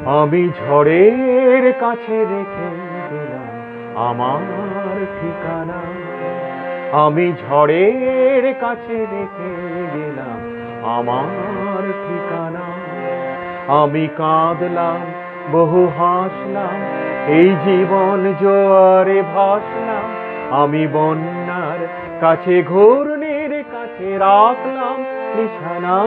আমি ঝড়ের কাছে রেখে গেলাম আমার ঠিকানা। আমি ঝড়ের কাছে রেখে গেলাম আমার ঠিকানা। আমি কাঁদলাম, বহু হাসলাম, এই জীবন জোয়ারে ভাসলাম। আমি বন্যার কাছে, ঘূর্ণির কাছে রাখলাম নিশানা।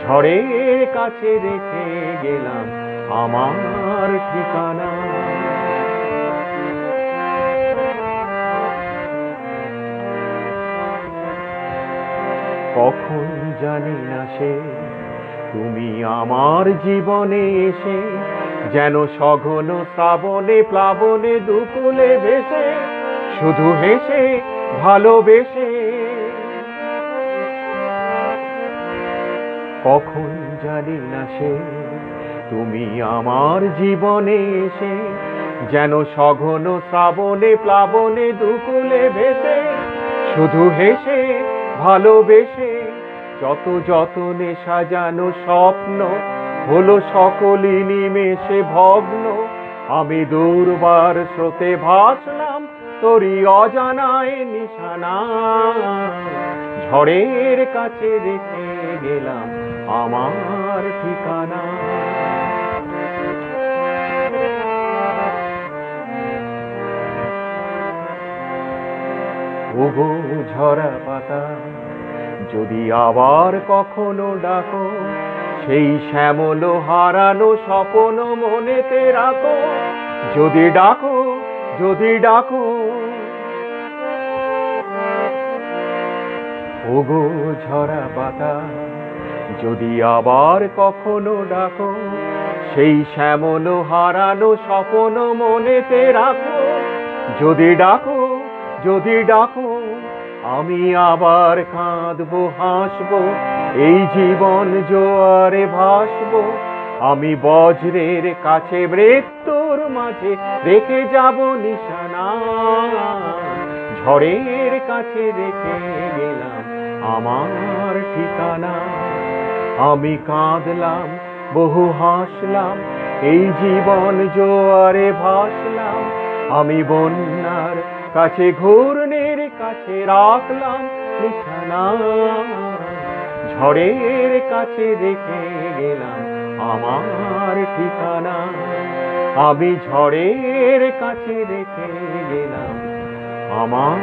ঝড়ের কাছে রেখে গেলাম আমার ঠিকানা। কখন জানি না সে তুমি আমার জীবনে এসে, যেন সঘন শ্রাবণে প্লাবনে দুকুলে ভেসে, শুধু হেসে ভালোবেসে। কখন জানি না সে তুমি আমার জীবনে এসে, যেন সঘন শ্রাবণে প্লাবনে দুকুলে ভেসে, শুধু হেসে ভালোবেসে। যত যতনে সাজানো স্বপ্ন হলো সকলই নিমেষে ভগ্ন। আমি দুর্বার স্রোতে ভাসলাম তোরই অজানায় নিশানা। ঝড়ের কাছে রেখে গেলাম আমার ঠিকানা। ওগো ঝরা পাতা, যদি আবার কখনো ডাকো, সেই শ্যামল হারানো স্বপ্ন মনেতে রাখো। যদি ডাকো, যদি ডাকো। ওগো ঝরা পাতা, যদি আবার কখনো ডাকো, সেই শ্যামল হারানো স্বপ্ন মনেতে রাখো। যদি ডাকো, যদি ডাকো। আমি আবার কাঁদবো, হাসবো, এই জীবন জোয়ারে ভাসবো। আমি বজ্রের কাছে, মৃত্যুর মাঝে রেখে যাব নিশানা। ঝড়ের কাছে রেখে গেলাম আমার ঠিকানা। আমি কাঁদলাম, বহু হাসলাম, এই জীবন জোয়ারে ভাসলাম। আমি বন্যার কাছে, ঘূর্ণির কাছে রাখলাম নিশানা। ঝড়ের কাছে রেখে গেলাম আমার ঠিকানা। আমি ঝড়ের কাছে রেখে গেলাম আমার